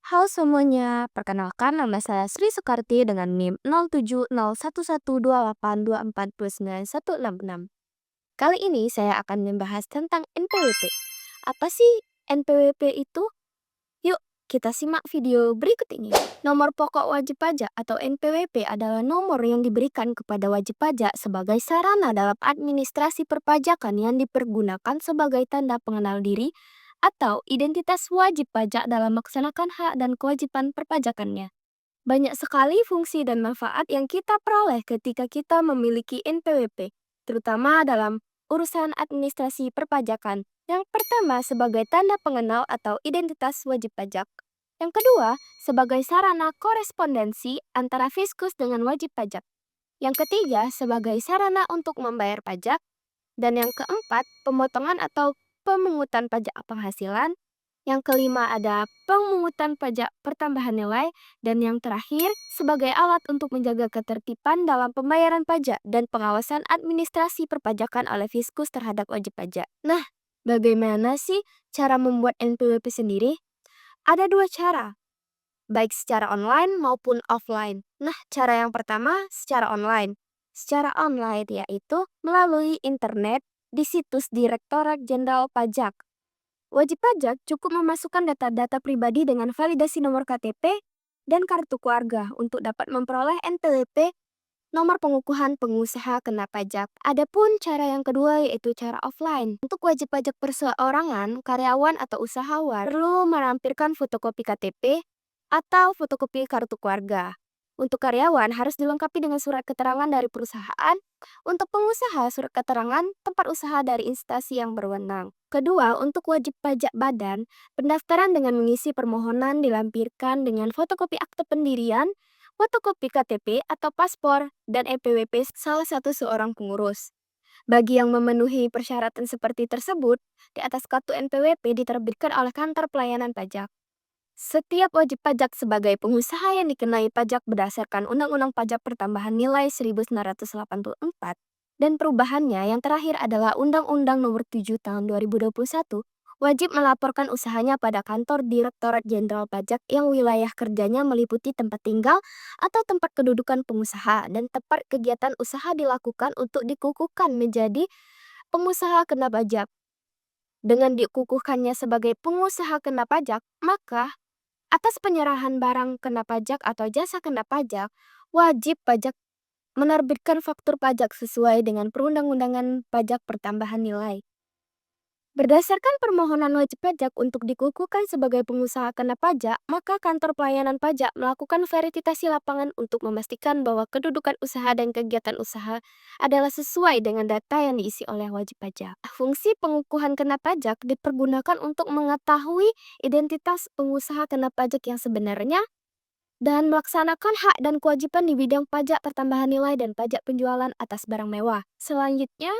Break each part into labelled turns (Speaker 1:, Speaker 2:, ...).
Speaker 1: Halo semuanya, perkenalkan nama saya Sri Sukarti dengan NIM 07011282429166. Kali ini saya akan membahas tentang NPWP. Apa sih NPWP itu? Yuk, kita simak video berikut ini. Nomor pokok wajib pajak atau NPWP adalah nomor yang diberikan kepada wajib pajak sebagai sarana dalam administrasi perpajakan yang dipergunakan sebagai tanda pengenal diri atau identitas wajib pajak dalam melaksanakan hak dan kewajiban perpajakannya. Banyak sekali fungsi dan manfaat yang kita peroleh ketika kita memiliki NPWP, terutama dalam urusan administrasi perpajakan. Yang pertama, sebagai tanda pengenal atau identitas wajib pajak. Yang kedua, sebagai sarana korespondensi antara fiskus dengan wajib pajak. Yang ketiga, sebagai sarana untuk membayar pajak. Dan yang keempat, pemotongan atau pemungutan pajak penghasilan. Yang kelima ada pemungutan pajak pertambahan nilai. Dan yang terakhir, sebagai alat untuk menjaga ketertiban dalam pembayaran pajak dan pengawasan administrasi perpajakan oleh Fiskus terhadap wajib pajak. Nah, bagaimana sih cara membuat NPWP sendiri? Ada dua cara, baik secara online maupun offline. Nah, cara yang pertama secara online. Secara online yaitu melalui internet di situs Direktorat Jenderal Pajak. Wajib pajak cukup memasukkan data-data pribadi dengan validasi nomor KTP dan kartu keluarga untuk dapat memperoleh NPWP, nomor pengukuhan pengusaha kena pajak. Adapun cara yang kedua yaitu cara offline. Untuk wajib pajak perseorangan, karyawan atau usahawan perlu melampirkan fotokopi KTP atau fotokopi kartu keluarga. Untuk karyawan harus dilengkapi dengan surat keterangan dari perusahaan. Untuk pengusaha, surat keterangan tempat usaha dari instansi yang berwenang. Kedua, untuk wajib pajak badan, pendaftaran dengan mengisi permohonan dilampirkan dengan fotokopi akte pendirian, fotokopi KTP atau paspor, dan NPWP salah satu seorang pengurus. Bagi yang memenuhi persyaratan seperti tersebut, di atas kartu NPWP diterbitkan oleh kantor pelayanan pajak. Setiap wajib pajak sebagai pengusaha yang dikenai pajak berdasarkan Undang-Undang Pajak Pertambahan Nilai 1984 dan perubahannya yang terakhir adalah Undang-Undang Nomor 7 Tahun 2021, wajib melaporkan usahanya pada kantor Direktorat Jenderal Pajak yang wilayah kerjanya meliputi tempat tinggal atau tempat kedudukan pengusaha dan tempat kegiatan usaha dilakukan untuk dikukuhkan menjadi pengusaha kena pajak. Dengan dikukuhkannya sebagai pengusaha kena pajak, maka atas penyerahan barang kena pajak atau jasa kena pajak, wajib pajak menerbitkan faktur pajak sesuai dengan Perundang-undangan Pajak Pertambahan Nilai. Berdasarkan permohonan wajib pajak untuk dikukuhkan sebagai pengusaha kena pajak, maka kantor pelayanan pajak melakukan verifikasi lapangan untuk memastikan bahwa kedudukan usaha dan kegiatan usaha adalah sesuai dengan data yang diisi oleh wajib pajak. Fungsi pengukuhan kena pajak dipergunakan untuk mengetahui identitas pengusaha kena pajak yang sebenarnya dan melaksanakan hak dan kewajiban di bidang pajak pertambahan nilai dan pajak penjualan atas barang mewah. Selanjutnya,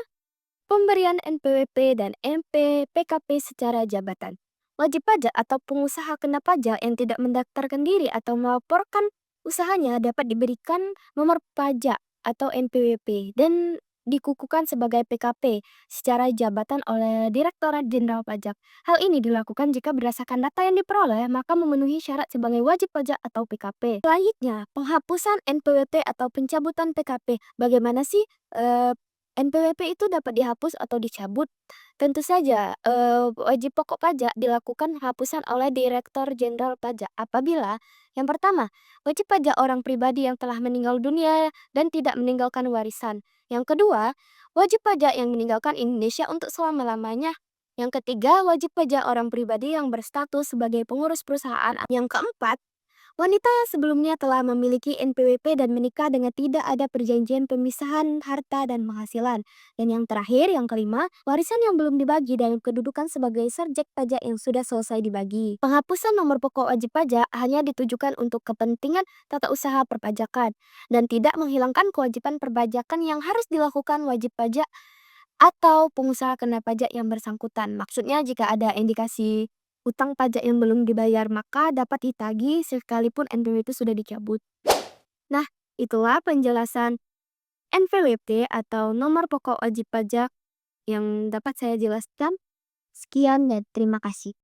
Speaker 1: pemberian NPWP dan MPPKP secara jabatan. Wajib pajak atau pengusaha kena pajak yang tidak mendaftarkan diri atau melaporkan usahanya dapat diberikan nomor pajak atau NPWP dan dikukuhkan sebagai PKP secara jabatan oleh Direktorat Jenderal Pajak. Hal ini dilakukan jika berdasarkan data yang diperoleh maka memenuhi syarat sebagai wajib pajak atau PKP. Selanjutnya, penghapusan NPWP atau pencabutan PKP. Bagaimana sih NPWP itu dapat dihapus atau dicabut? Tentu saja, wajib pokok pajak dilakukan penghapusan oleh Direktur Jenderal Pajak apabila yang pertama, wajib pajak orang pribadi yang telah meninggal dunia dan tidak meninggalkan warisan. Yang kedua, wajib pajak yang meninggalkan Indonesia untuk selama-lamanya. Yang ketiga, wajib pajak orang pribadi yang berstatus sebagai pengurus perusahaan. Yang keempat, wanita yang sebelumnya telah memiliki NPWP dan menikah dengan tidak ada perjanjian pemisahan harta dan penghasilan. Dan yang terakhir, yang kelima, warisan yang belum dibagi dalam kedudukan sebagai subjek pajak yang sudah selesai dibagi. Penghapusan nomor pokok wajib pajak hanya ditujukan untuk kepentingan tata usaha perpajakan dan tidak menghilangkan kewajiban perpajakan yang harus dilakukan wajib pajak atau pengusaha kena pajak yang bersangkutan. Maksudnya jika ada indikasi utang pajak yang belum dibayar maka dapat ditagih sekalipun NPWP sudah dicabut. Nah, itulah penjelasan NPWP atau nomor pokok wajib pajak yang dapat saya jelaskan. Sekian dan terima kasih.